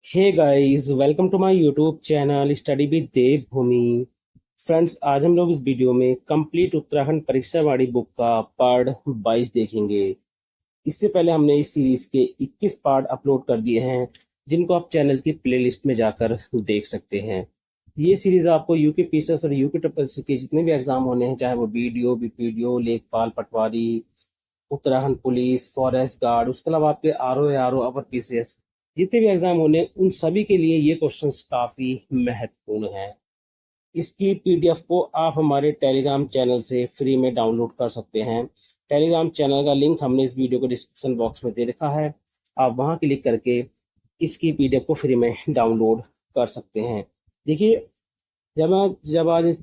Hey guys, welcome to my YouTube channel study with Dev Bhoomi. Friends, आज हम लोग इस वीडियो में कंप्लीट उत्तराखंड परीक्षा वाली बुक का पार्ट 22 देखेंगे। इससे पहले हमने इस सीरीज के 21 पार्ट अपलोड कर दिए हैं, जिनको आप चैनल की प्लेलिस्ट में जाकर देख सकते हैं। ये सीरीज आपको यूके पीसीएस और यूके ट्रिपल सी के जितने भी एग्जाम होने हैं, चाहे वो बीडीओ, बीपीडीओ, लेखपाल, पटवारी, उत्तराखंड पुलिस, फॉरेस्ट गार्ड, उसके अलावा आपके आरओ अपर पीसीएस, जितने भी एग्जाम होने उन सभी के लिए ये क्वेश्चंस काफी महत्वपूर्ण हैं। इसकी पीडीएफ को आप हमारे टेलीग्राम चैनल से फ्री में डाउनलोड कर सकते हैं। टेलीग्राम चैनल का लिंक हमने इस वीडियो को डिस्क्रिप्शन बॉक्स में दे रखा है। आप वहां क्लिक करके इसकी पीडीएफ को फ्री में डाउनलोड कर सकते हैं। देखिए, जब आज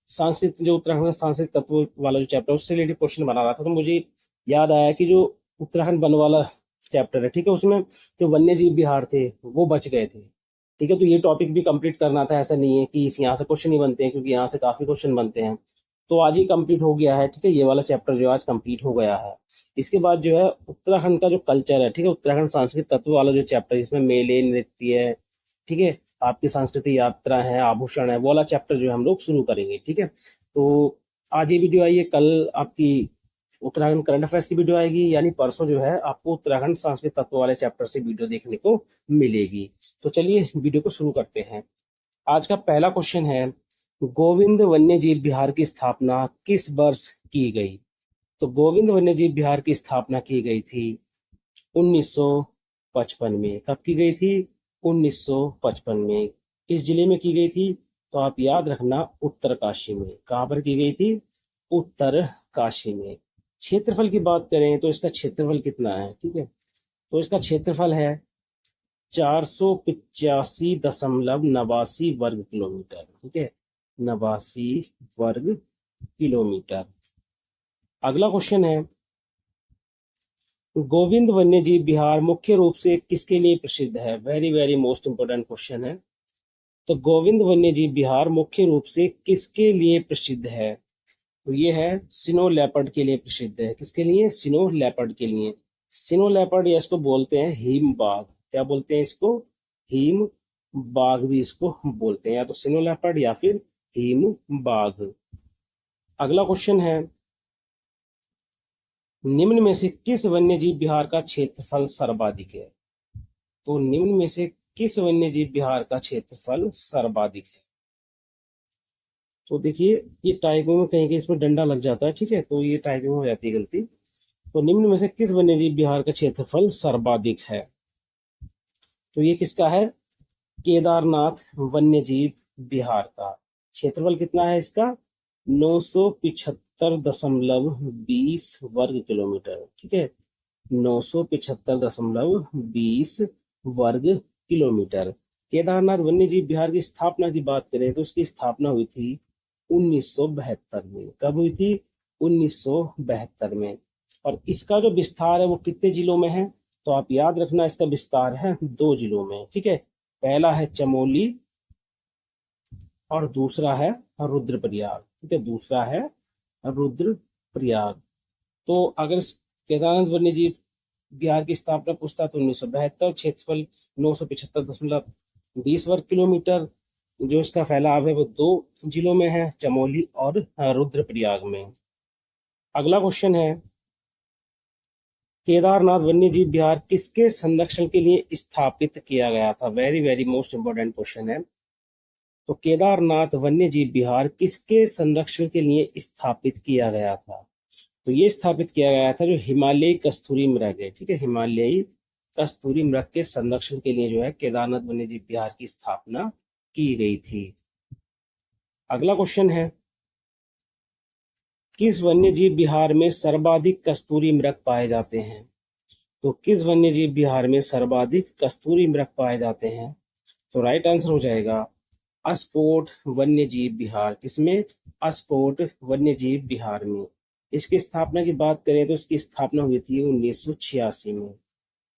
संस्कृत, जो उत्तराखंड का सांस्कृतिक तत्व वाला जो चैप्टर, उससे रिलेटेड क्वेश्चन बना रहा था, तो मुझे याद आया कि जो उत्तराखंड वन वाला चैप्टर है, ठीक है, उसमें जो वन्य जीव विहार थे वो बच गए थे। ठीक है, तो ये टॉपिक भी कंप्लीट करना था। ऐसा नहीं है कि इस यहाँ से क्वेश्चन ही बनते हैं, क्योंकि यहाँ से काफी क्वेश्चन बनते हैं। तो आज ही कंप्लीट हो गया है। ठीक है, ये वाला चैप्टर जो आज कंप्लीट हो गया है। इसके बाद जो है उत्तराखंड का जो कल्चर है, ठीक है, उत्तराखंड सांस्कृतिक तत्व वाला जो चैप्टर, इसमें मेले, नृत्य है, ठीक है, आपकी सांस्कृतिक यात्रा है, आभूषण है, वो वाला चैप्टर जो है हम लोग शुरू करेंगे। ठीक है, तो आज ये वीडियो आई है, कल आपकी उत्तराखंड करंट अफेयर्स की वीडियो आएगी, यानी परसों जो है आपको उत्तराखंड सांस्कृतिक तत्व वाले चैप्टर से वीडियो देखने को मिलेगी। तो चलिए वीडियो को शुरू करते हैं। आज का पहला क्वेश्चन है, गोविंद वन्य जीव विहार की स्थापना किस वर्ष की गई? तो गोविंद वन्य जीव विहार की स्थापना की गई थी 1955 में। कब की गई थी? 1955 में। किस जिले में की गई थी? तो आप याद रखना, उत्तरकाशी में। कहाँ पर की गई थी? उत्तरकाशी में। क्षेत्रफल की बात करें तो इसका क्षेत्रफल कितना है? ठीक है, तो इसका क्षेत्रफल है 485.89 वर्ग किलोमीटर। ठीक है, 89 वर्ग किलोमीटर। अगला क्वेश्चन है, गोविंद वन्यजीव विहार मुख्य रूप से किसके लिए प्रसिद्ध है? Very very most important question है। तो गोविंद वन्यजीव विहार मुख्य रूप से किसके लिए प्रसिद्ध है? तो ये है सिनो लेपर्ड के लिए प्रसिद्ध है। किसके लिए? सिनो लेपर्ड के लिए। सिनो लेपर्ड, या इसको बोलते हैं हिम बाघ। क्या बोलते हैं इसको? हिम बाघ भी इसको बोलते हैं, या तो सिनो लेपर्ड या फिर हिम बाघ। अगला क्वेश्चन है, निम्न में से किस वन्यजीव विहार का क्षेत्रफल सर्वाधिक है? तो निम्न में से किस वन्यजीव विहार का क्षेत्रफल सर्वाधिक है? तो देखिए, ये टाइपिंग में कहीं कहीं इसमें डंडा लग जाता है। ठीक है, तो ये टाइपिंग में हो जाती है गलती। तो निम्न में से किस वन्यजीव विहार का क्षेत्रफल सर्वाधिक है? तो ये किसका है? केदारनाथ वन्यजीव विहार का क्षेत्रफल कितना है इसका? 975.20 वर्ग किलोमीटर। ठीक है, 975.20 वर्ग किलोमीटर। केदारनाथ वन्यजीव विहार की स्थापना की बात करें तो उसकी स्थापना हुई थी 1972 में। कब हुई थी? 1972 में। और इसका जो विस्तार है वो कितने जिलों में है? तो आप याद रखना, इसका विस्तार है 2 जिलों में। ठीक है, पहला है चमोली और दूसरा है रुद्रप्रयाग। ठीक है, दूसरा है रुद्रप्रयाग। तो अगर केदारनाथ वन्यजीव विहार की स्थापना पूछता तो 1972, क्षेत्रफल 975.20 वर्ग किलोमीटर। जो इसका फैलाव है वो 2 जिलों में है, चमोली और रुद्रप्रयाग में। अगला क्वेश्चन है, केदारनाथ वन्यजीव विहार किसके संरक्षण के लिए स्थापित किया गया था? Very very most important question है। तो केदारनाथ वन्यजीव विहार किसके संरक्षण के लिए स्थापित किया गया था? तो ये स्थापित किया गया था जो हिमालयी कस्तूरी मृग है। ठीक है, हिमालयी कस्तूरी मृग के संरक्षण के लिए जो है केदारनाथ वन्यजीव विहार की स्थापना की गई थी। अगला क्वेश्चन है, किस वन्यजीव विहार में सर्वाधिक कस्तूरी मृग पाए जाते हैं? तो किस वन्यजीव विहार में सर्वाधिक कस्तूरी मृग पाए जाते हैं? तो राइट आंसर हो जाएगा अस्कोट वन्यजीव विहार। किसमें? अस्कोट वन्यजीव विहार में। इसकी स्थापना की बात करें तो इसकी स्थापना हुई थी 1986 में।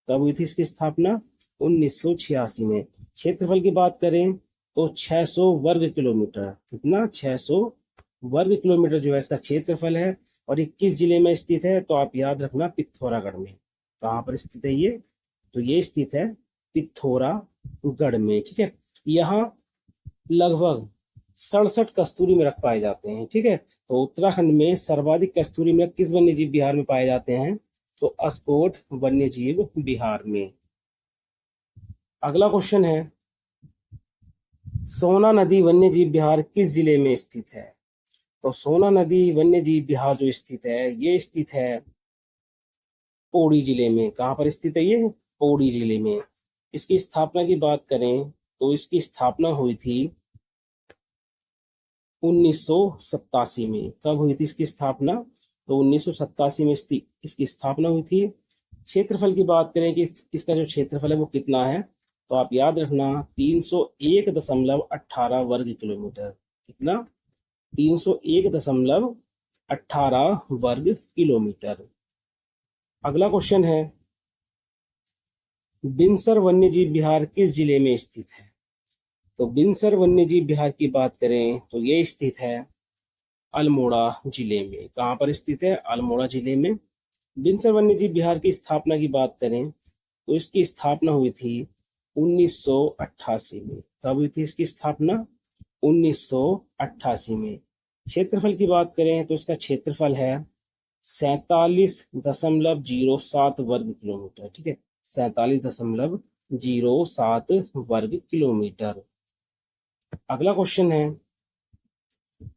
कब हुई थी इसकी स्थापना? 1986 में। क्षेत्रफल की बात करें तो 600 वर्ग किलोमीटर। कितना? 600 वर्ग किलोमीटर जो है इसका क्षेत्रफल है। और ये किस जिले में स्थित है? तो आप याद रखना, पिथौरागढ़ में। कहाँ पर स्थित है ये? तो ये स्थित है पिथौरागढ़ में। ठीक है, यहाँ लगभग 67 कस्तूरी मृग पाए जाते हैं। ठीक है, तो उत्तराखंड में सर्वाधिक कस्तूरी मृग किस वन्य जीव विहार में पाए जाते हैं? तो अस्कोट वन्य जीव विहार में। अगला क्वेश्चन है, सोना नदी वन्य जीव विहार किस जिले में स्थित है? तो सोना नदी वन्य जीव विहार जो स्थित है, ये स्थित है पौड़ी जिले में। कहाँ पर स्थित है ये? पौड़ी जिले में। इसकी स्थापना की बात करें तो इसकी स्थापना हुई थी 1987 में। कब हुई थी इसकी स्थापना? तो 1987 में इसकी स्थापना हुई थी। क्षेत्रफल की बात करें कि इसका जो क्षेत्रफल है वो कितना है, तो आप याद रखना 301.18 वर्ग किलोमीटर। कितना? 301.18 वर्ग किलोमीटर। अगला क्वेश्चन है, बिनसर वन्यजीव विहार किस जिले में स्थित है? तो बिनसर वन्यजीव विहार की बात करें तो ये स्थित है अल्मोड़ा जिले में। कहाँ पर स्थित है? अल्मोड़ा जिले में। बिनसर वन्यजीव विहार की स्थापना की बात करें तो इसकी स्थापना हुई थी 1988 में। कब हुई थी इसकी स्थापना? 1988 में। क्षेत्रफल की बात करें तो इसका क्षेत्रफल है 47.07 वर्ग किलोमीटर। ठीक है, 47.07 वर्ग किलोमीटर। अगला क्वेश्चन है,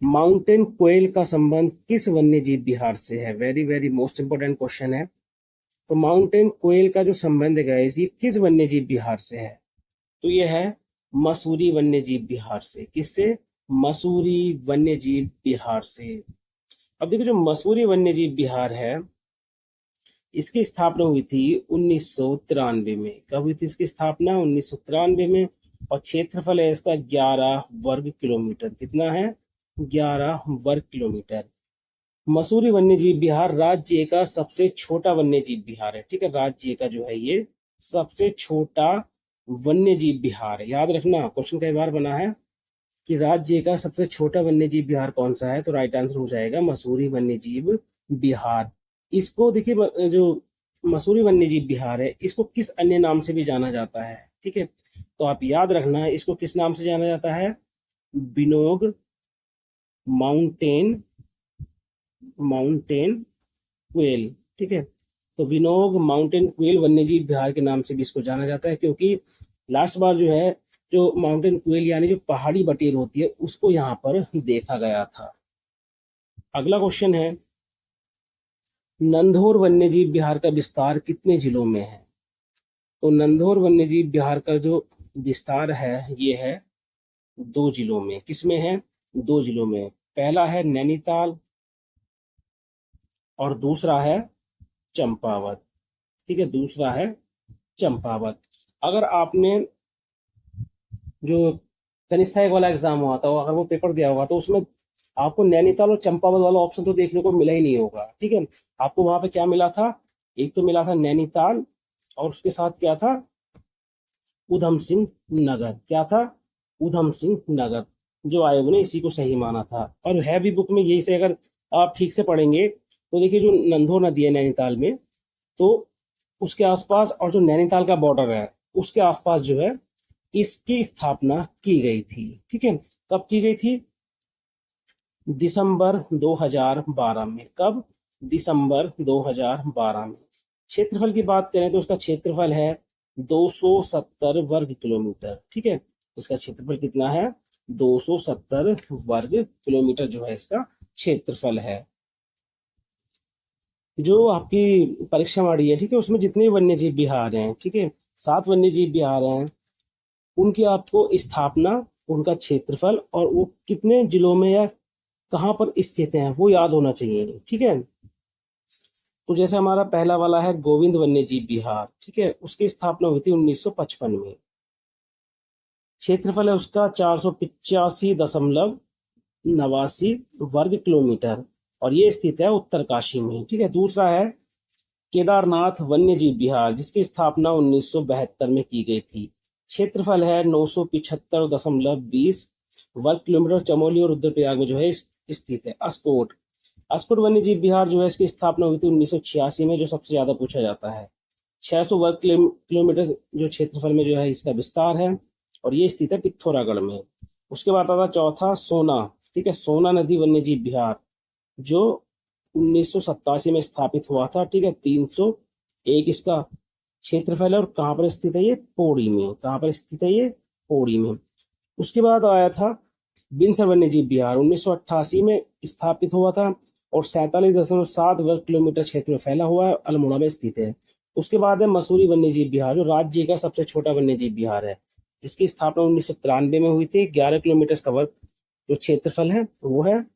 माउंटेन क्वेल का संबंध किस वन्य जीव विहार से है? Very very most important question है। तो माउंटेन क्वेल का जो संबंध है गाइस, ये किस वन्य जीव विहार से है? तो ये है मसूरी वन्य जीव विहार से। किससे? मसूरी वन्य जीव विहार से। अब देखो, जो मसूरी वन्य जीव विहार है, इसकी स्थापना हुई थी 1993 में। कब हुई थी इसकी स्थापना? 1993 में। और क्षेत्रफल है इसका 11 वर्ग किलोमीटर। कितना है? 11 वर्ग किलोमीटर। मसूरी वन्यजीव विहार राज्य का सबसे छोटा वन्यजीव विहार है। ठीक है, राज्य का जो है ये सबसे छोटा वन्यजीव विहार है। याद रखना, क्वेश्चन कई बार बना है कि राज्य का सबसे छोटा वन्यजीव विहार कौन सा है, तो राइट आंसर हो जाएगा मसूरी वन्यजीव विहार। इसको देखिए, जो मसूरी वन्यजीव विहार है, इसको किस अन्य नाम से भी जाना जाता है? ठीक है, तो आप याद रखना है इसको किस नाम से जाना जाता है? Binog mountain quail. ठीक है, तो बिनोग माउंटेन क्वेल वन्यजीव विहार के नाम से भी इसको जाना जाता है, क्योंकि लास्ट बार जो है, जो माउंटेन क्वेल यानी जो पहाड़ी बटेर होती है, उसको यहाँ पर देखा गया था। अगला क्वेश्चन है, नंधौर वन्यजीव विहार का विस्तार कितने जिलों में है? तो नंधौर वन्यजीव विहार का जो विस्तार है ये है 2 जिलों में। किसमें है? 2 जिलों में। पहला है नैनीताल और दूसरा है चंपावत। ठीक है, दूसरा है चंपावत। अगर आपने जो कनिष्ठ सहायक वाला एग्जाम हुआ था, अगर वो पेपर दिया होगा, तो उसमें आपको नैनीताल और चंपावत वाला ऑप्शन तो देखने को मिला ही नहीं होगा। ठीक है, आपको वहां पे क्या मिला था? एक तो मिला था नैनीताल, और उसके साथ क्या था? उधम सिंह नगर। क्या था? उधम सिंह नगर। जो आयोग ने इसी को सही माना था, और है भी बुक में यही से। अगर आप ठीक से पढ़ेंगे तो देखिए, जो नंधौर नदी है नैनीताल में, तो उसके आसपास और जो नैनीताल का बॉर्डर है उसके आसपास जो है इसकी स्थापना की गई थी। ठीक है, कब की गई थी? दिसंबर 2012 में। कब? दिसंबर 2012 में। क्षेत्रफल की बात करें तो उसका क्षेत्रफल है 270 वर्ग किलोमीटर। ठीक है, इसका क्षेत्रफल कितना है? 270 वर्ग किलोमीटर जो है इसका क्षेत्रफल है। जो आपकी परीक्षा वाड़ी है, ठीक है, उसमें जितने वन्यजीव विहार हैं, ठीक है, 7 वन्यजीव विहार हैं, उनकी आपको स्थापना, उनका क्षेत्रफल और वो कितने जिलों में या कहाँ पर स्थित हैं वो याद होना चाहिए। ठीक है, तो जैसे हमारा पहला वाला है गोविंद वन्यजीव विहार। ठीक है, उसकी स्थापना हुई थी 1955 में। क्षेत्रफल है उसका 485.89 वर्ग किलोमीटर, और ये स्थित है उत्तरकाशी में। ठीक है, दूसरा है केदारनाथ वन्यजीव विहार, जिसकी स्थापना 1972 में की गई थी। क्षेत्रफल है 975.20 वर्ग किलोमीटर। चमोली और रुद्रप्रयाग में जो है स्थित है। अस्कोट वन्यजीव विहार जो है इसकी स्थापना हुई थी 1986 में, जो सबसे ज्यादा पूछा जाता है। 600 वर्ग किलोमीटर जो क्षेत्रफल में जो है इसका विस्तार है, और ये स्थित है पिथौरागढ़ में। उसके बाद आता चौथा सोना, ठीक है, सोना नदी वन्यजीव विहार, जो 1987 में स्थापित हुआ था, ठीक है। 301 इसका क्षेत्रफल है, और कहाँ पर स्थित है ये? पौड़ी में। कहाँ पर स्थित है ये? पौड़ी में। उसके बाद आया था बिनसर वन्यजीव विहार, 1988 में स्थापित हुआ था, और 47.7 वर्ग किलोमीटर क्षेत्र में फैला हुआ है, अल्मोड़ा में स्थित है। उसके बाद है मसूरी वन्यजीव विहार, जो राज्य का सबसे छोटा वन्यजीव विहार है, जिसकी स्थापना 1993 में हुई थी। 11 किलोमीटर का वर्ग जो क्षेत्रफल है वो है,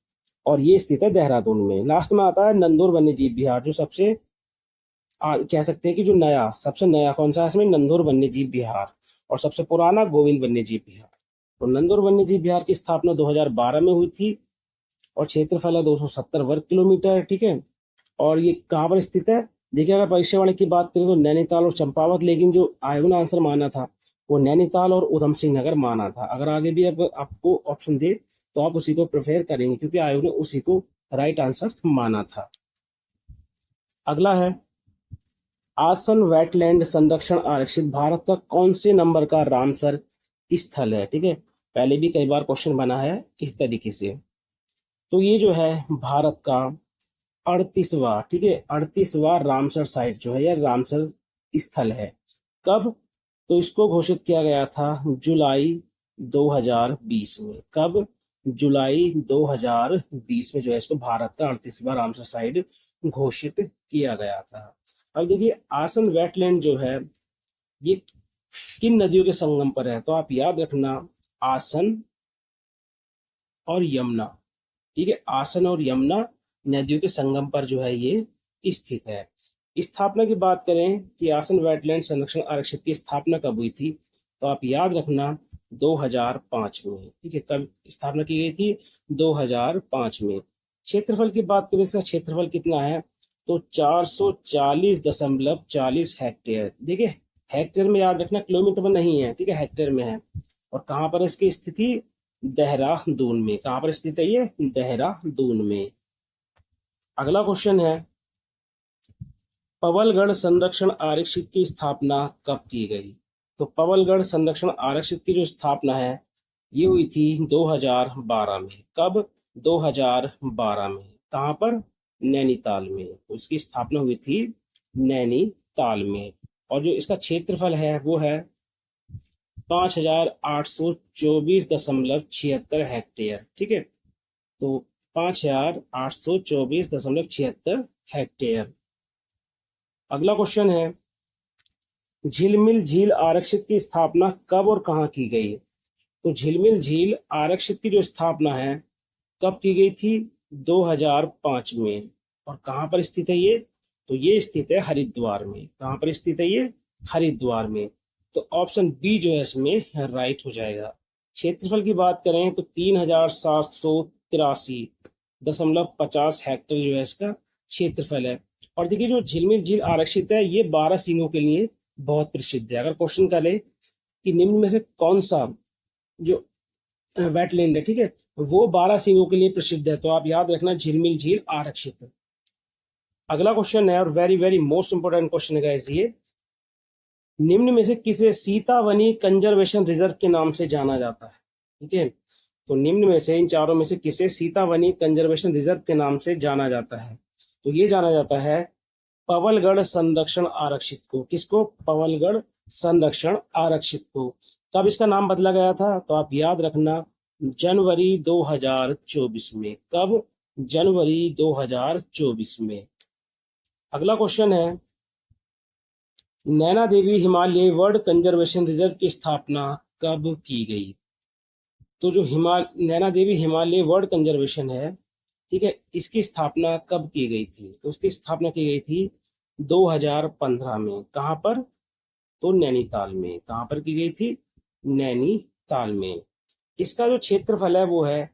और ये स्थित है देहरादून में। लास्ट में आता है नंदौर वन्यजीव विहार, जो सबसे कह सकते हैं कि जो नया, सबसे नया कौन सा है इसमें? नंदौर वन्यजीव विहार। और सबसे पुराना गोविंद वन्यजीव विहार। तो नंदौर वन्यजीव विहार की स्थापना 2012 में हुई थी, और क्षेत्रफल है 270 वर्ग किलोमीटर, ठीक है। और ये कहाँ पर स्थित है? देखिए, अगर भविष्यवाणी की बात करें तो नैनीताल और चंपावत, लेकिन जो आयोग ने आंसर माना था वो नैनीताल और उधम सिंह नगर माना था। अगर आगे भी आपको ऑप्शन दे तो आप उसी को प्रेफर करेंगे, क्योंकि आयोग ने उसी को राइट आंसर माना था। अगला है आसन वेटलैंड संरक्षण आरक्षित भारत का कौन से नंबर का रामसर स्थल है? ठीक है, पहले भी कई बार क्वेश्चन बना है इस तरीके से। तो ये जो है भारत का 38वां, ठीक है, 38वां रामसर साइट जो है, या रामसर स्थल है। कब? तो इसको घोषित किया गया था जुलाई 2020 में। कब? जुलाई 2020 में जो है इसको भारत का 38वां रामसर साइट घोषित किया गया था। अब देखिए, आसन वेटलैंड जो है ये किन नदियों के संगम पर है? तो आप याद रखना, आसन और यमुना, ठीक है, आसन और यमुना नदियों के संगम पर जो है ये स्थित है। स्थापना की बात करें कि आसन वेटलैंड संरक्षण आरक्षित की स्थापना कब हुई थी? तो आप याद रखना 2005 में, ठीक है। कब स्थापना की गई थी? 2005 में। क्षेत्रफल की बात करें, इसका क्षेत्रफल कितना है? तो 440.40 हेक्टेयर। देखिए, हेक्टेयर में याद रखना, किलोमीटर में नहीं है, ठीक है, हेक्टेयर में है। और कहाँ पर इसकी स्थिति? देहरादून में। कहाँ पर स्थित है ये? देहरादून में। अगला क्वेश्चन है पवलगढ़ संरक्षण आरक्षित की स्थापना कब की गई? तो पवलगढ़ संरक्षण आरक्षित की जो स्थापना है ये हुई थी 2012 में। कब? 2012 में। कहाँ पर? नैनीताल में। तो इसकी स्थापना हुई थी नैनीताल में। और जो इसका क्षेत्रफल है वो है 5824.76 हेक्टेयर, ठीक है। तो 5824.76 हेक्टेयर। अगला क्वेश्चन है झिलमिल झील आरक्षित की स्थापना कब और कहाँ की गई? तो झिलमिल झील आरक्षित की जो स्थापना है कब की गई थी? 2005 में। और कहाँ पर स्थित है ये? तो ये स्थित है हरिद्वार में। कहाँ पर स्थित है ये? हरिद्वार में। तो ऑप्शन बी जो है इसमें राइट हो जाएगा। क्षेत्रफल की बात करें तो 3783.50 हेक्टेयर जो है इसका क्षेत्रफल है। और देखिए, जो झिलमिल झील आरक्षित है ये 12 सींगों के लिए बहुत प्रसिद्ध है। अगर क्वेश्चन करे कि निम्न में से कौन सा जो वेटलैंड है, ठीक है, वो 12 सींगों के लिए प्रसिद्ध है, तो आप याद रखना झिलमिल झील आरक्षित है। अगला क्वेश्चन है, और very very most important question है गाइस ये, निम्न में से किसे सीतावनी कंजर्वेशन रिजर्व के नाम से जाना जाता है? ठीक है, तो निम्न में से, इन चारों में से किसे सीतावनी कंजर्वेशन रिजर्व के नाम से जाना जाता है? तो ये जाना जाता है पवलगढ़ संरक्षण आरक्षित को। किसको? पवलगढ़ संरक्षण आरक्षित को। कब इसका नाम बदला गया था? तो आप याद रखना जनवरी 2024 में। कब? जनवरी 2024 में। अगला क्वेश्चन है Naina Devi Himalaya bird conservation reserve की स्थापना कब की गई? तो जो नैना देवी हिमालय बर्ड कंजर्वेशन है, ठीक है, इसकी स्थापना कब की गई थी? तो उसकी स्थापना की गई थी 2015 में। कहाँ पर? तो नैनीताल में। कहाँ पर की गई थी? नैनीताल में। इसका जो क्षेत्रफल है वो है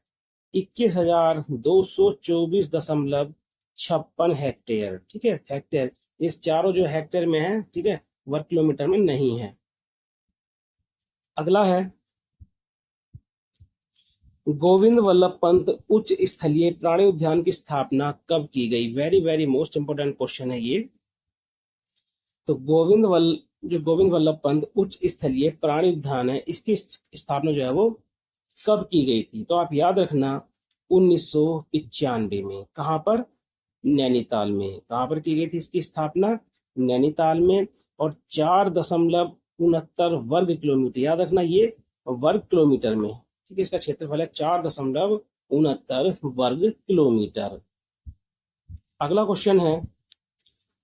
21,224.56 हेक्टेयर, ठीक है, हेक्टेयर। इस चारों जो हेक्टेयर में है, ठीक है, वर्ग किलोमीटर में नहीं है। अगला है गोविंद वल्लभ पंत उच्च स्थलीय प्राणी उद्यान की स्थापना कब की गई? Very very most important question है ये। तो जो गोविंद वल्लभ पंत उच्च स्थलीय प्राणी उद्यान है, इसकी स्थापना जो है वो कब की गई थी? तो आप याद रखना 1995 में। कहाँ पर? नैनीताल में। कहाँ पर की गई थी इसकी स्थापना? नैनीताल में। और 4.69 वर्ग किलोमीटर, याद रखना ये वर्ग किलोमीटर में, ठीक है, इसका क्षेत्रफल है 4.69 वर्ग किलोमीटर। अगला क्वेश्चन है,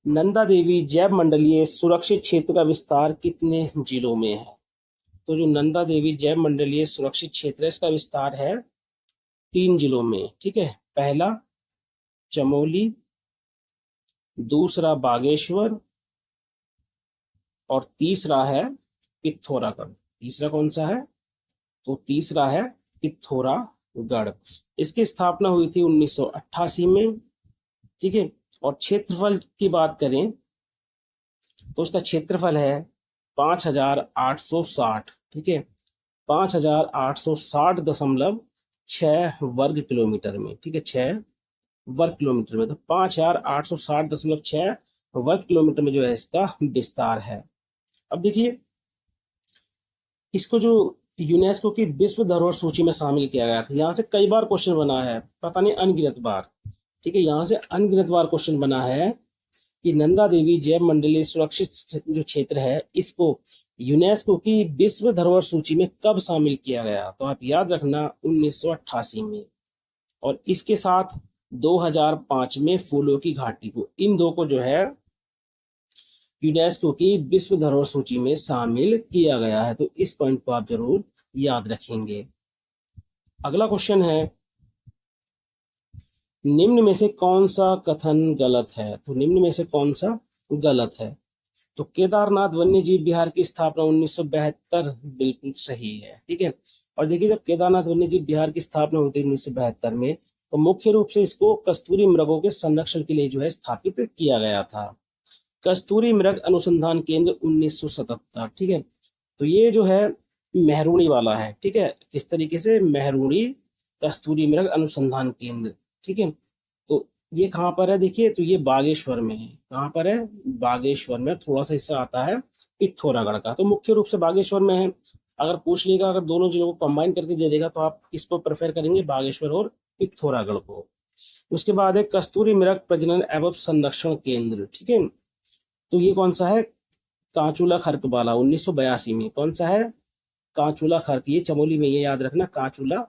नंदा देवी जैव मंडलीय सुरक्षित क्षेत्र का विस्तार कितने जिलों में है? तो जो नंदा देवी जैव मंडलीय सुरक्षित क्षेत्र है, इसका विस्तार है 3 जिलों में, ठीक है। पहला चमोली, दूसरा बागेश्वर, और तीसरा है पिथौरागढ़। तीसरा कौन सा है? तो तीसरा है पिथौरागढ़। इसकी स्थापना हुई थी 1988 में, ठीक है। और क्षेत्रफल की बात करें तो उसका क्षेत्रफल है 5,860, ठीक है, 5,860.6 वर्ग किलोमीटर में, ठीक है, 6 वर्ग किलोमीटर में। तो 5,860.6 वर्ग किलोमीटर में जो है इसका विस्तार है। अब देखिए, इसको जो यूनेस्को की विश्व धरोहर सूची में शामिल किया गया था, यहाँ से कई बार क्वेश्चन बना है, पता नहीं अनगिनत बार, ठीक है, यहाँ से अनगिनत बार क्वेश्चन बना है कि नंदा देवी जैव मंडलीय सुरक्षित जो क्षेत्र है, इसको यूनेस्को की विश्व धरोहर सूची में कब शामिल किया गया? तो आप याद रखना 1988 में। और इसके साथ 2005 में फूलों की घाटी को, इन दो को जो है यूनेस्को की विश्व धरोहर सूची में शामिल किया गया है। तो इस पॉइंट को आप जरूर याद रखेंगे। अगला क्वेश्चन है, निम्न में से कौन सा कथन गलत है? तो निम्न में से कौन सा गलत है? तो केदारनाथ वन्यजीव विहार की स्थापना 1972 बिल्कुल सही है, ठीक है। और देखिए, जब केदारनाथ वन्यजीव विहार की स्थापना हुई थी 1972 में, तो मुख्य रूप से इसको कस्तूरी मृगों के संरक्षण के लिए जो है स्थापित किया गया था। कस्तूरी मृग अनुसंधान केंद्र 1977, ठीक है। तो ये जो है मेहरुणी वाला है, ठीक है, किस तरीके से? मेहरुणी कस्तूरी मृग अनुसंधान केंद्र, ठीक है। तो ये कहाँ पर है? देखिए, तो ये बागेश्वर में है। कहाँ पर है? बागेश्वर में। थोड़ा सा हिस्सा आता है पिथौरागढ़ का, तो मुख्य रूप से बागेश्वर में है। अगर पूछ लेगा, अगर दोनों जिलों को कंबाइन करके दे देगा, तो आप किसको प्रेफर करेंगे? बागेश्वर और पिथौरागढ़ को। उसके बाद है कस्तूरी मृग प्रजनन एवं संरक्षण केंद्र, ठीक है। तो ये कौन सा है? कांचूला खर्क वाला, 1982 में। कौन सा है? कांचूला खर्क, ये चमोली में, ये याद रखना, कांचूला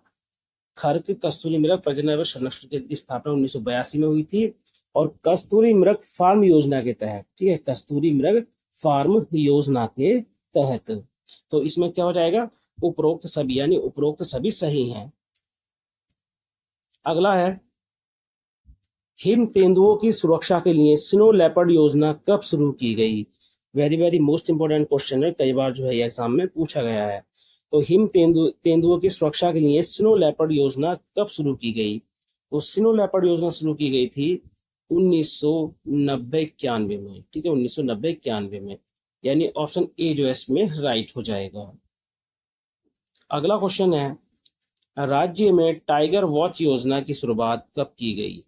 खर्क कस्तूरी मृग प्रजनन एवं संरक्षण केंद्र की स्थापना 1982 में हुई थी। और कस्तूरी मृग फार्म योजना के तहत, ठीक है, कस्तूरी मृग फार्म योजना के तहत। तो इसमें क्या हो जाएगा? उपरोक्त सभी, यानी उपरोक्त सभी सही हैं। अगला है, हिम तेंदुओं की सुरक्षा के लिए स्नो लेपर्ड योजना कब शुरू की गई? Very very most important question है, कई बार जो है एग्जाम में पूछा गया है। तो हिम तेंदुओं की सुरक्षा के लिए स्नो लेपर्ड योजना कब शुरू की गई? तो स्नो लेपर्ड योजना शुरू की गई थी 1990-91 में, ठीक है, 1990-91 में, यानी ऑप्शन ए जो है इसमें राइट हो जाएगा। अगला क्वेश्चन है, राज्य में टाइगर वॉच योजना की शुरुआत कब की गई?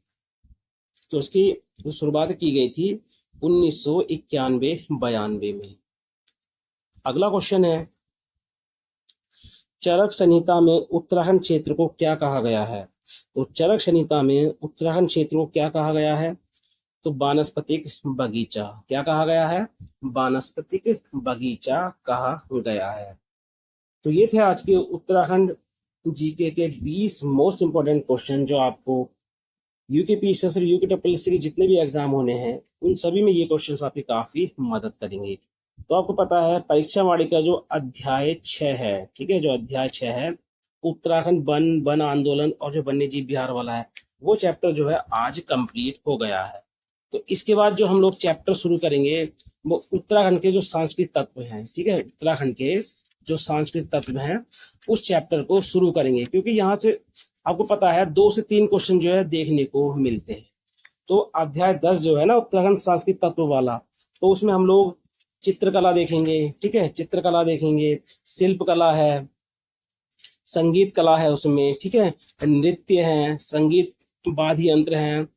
तो उसकी शुरुआत की गई थी 1991-92 में। अगला क्वेश्चन है, चरक संहिता में उत्तराखंड क्षेत्र को क्या कहा गया है? तो चरक संहिता में उत्तराखंड क्षेत्र को क्या कहा गया है? तो वानस्पतिक बगीचा। क्या कहा गया है? वानस्पतिक बगीचा कहा गया है। तो ये थे आज के उत्तराखंड जीके के 20 मोस्ट इंपोर्टेंट क्वेश्चन, जो आपको यूकेपीएससी और यूकेटीएससी के जितने भी एग्जाम होने हैं, उन सभी में ये क्वेश्चंस आपकी काफी मदद करेंगे। तो आपको पता है, परीक्षा वाणी का जो अध्याय 6 है, ठीक है, जो अध्याय 6 है, उत्तराखंड वन आंदोलन और जो वन्य जीव विहार वाला है, वो चैप्टर जो है आज कंप्लीट हो गया है। तो इसके बाद जो हम लोग चैप्टर शुरू करेंगे, वो उत्तराखंड के जो सांस्कृतिक तत्व हैं, ठीक है, उत्तराखंड के जो सांस्कृतिक तत्व हैं, उस चैप्टर को शुरू करेंगे। क्योंकि यहाँ से आपको पता है 2 से 3 क्वेश्चन जो है देखने को मिलते हैं। तो अध्याय 10 जो है ना, उत्तराखंड सांस्कृतिक तत्व वाला, तो उसमें हम लोग चित्रकला देखेंगे, ठीक है, चित्रकला देखेंगे, शिल्प कला है, संगीत कला है उसमें, ठीक है, नृत्य है, संगीत वाद्य यंत्र हैं,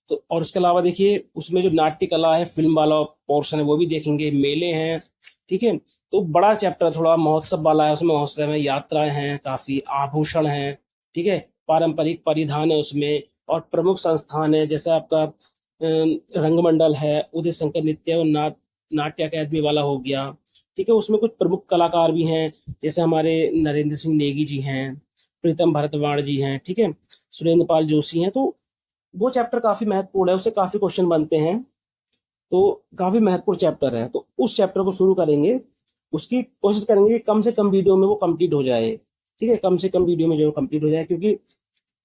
तो और उसके अलावा देखिए उसमें जो नाट्य कला है, फिल्म वाला पोर्शन है वो भी देखेंगे, मेले हैं, ठीक है। तो बड़ा चैप्टर थोड़ा महोत्सव वाला है, उसमें महोत्सव में यात्राएं हैं, काफी आभूषण हैं, ठीक है, पारंपरिक परिधान है उसमें, और प्रमुख संस्थान है जैसे आपका रंगमंडल है, उदय शंकर नृत्य और नाट्य अकादमी वाला हो गया, ठीक है। उसमें कुछ प्रमुख कलाकार भी हैं, जैसे हमारे नरेंद्र सिंह नेगी जी हैं, प्रीतम भरतवाण जी हैं, ठीक है, सुरेंद्र पाल जोशी हैं। तो वो चैप्टर काफी महत्वपूर्ण है, उससे काफी क्वेश्चन बनते हैं, तो काफी महत्वपूर्ण चैप्टर है। तो उस चैप्टर को शुरू करेंगे, उसकी कोशिश करेंगे कि कम से कम वीडियो में वो कंप्लीट हो जाए, ठीक है, कम से कम वीडियो में जो कंप्लीट हो जाए, क्योंकि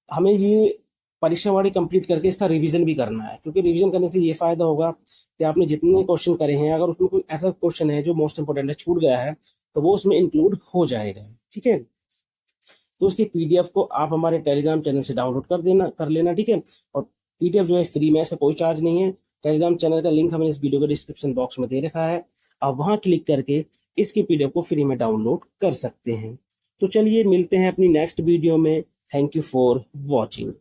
हमें ये परीक्षावाड़ी कंप्लीट करके इसका रिवीजन भी करना है, क्योंकि रिवीजन करने से ये फायदा होगा कि आपने जितने क्वेश्चन करे हैं, अगर उसमें कोई ऐसा क्वेश्चन है जो मोस्ट इंपोर्टेंट है, छूट गया है, तो वो उसमें इंक्लूड हो जाएगा, ठीक है। तो उसकी पीडीएफ को आप हमारे टेलीग्राम चैनल से डाउनलोड कर लेना, ठीक है। और पीडीएफ जो है फ्री में, इसका कोई चार्ज नहीं है। टेलीग्राम चैनल का लिंक हमने इस वीडियो के डिस्क्रिप्शन बॉक्स में दे रखा है, आप वहां क्लिक करके इसकी पीडीएफ को फ्री में डाउनलोड कर सकते हैं। तो चलिए मिलते हैं अपनी नेक्स्ट वीडियो में। Thank you for watching.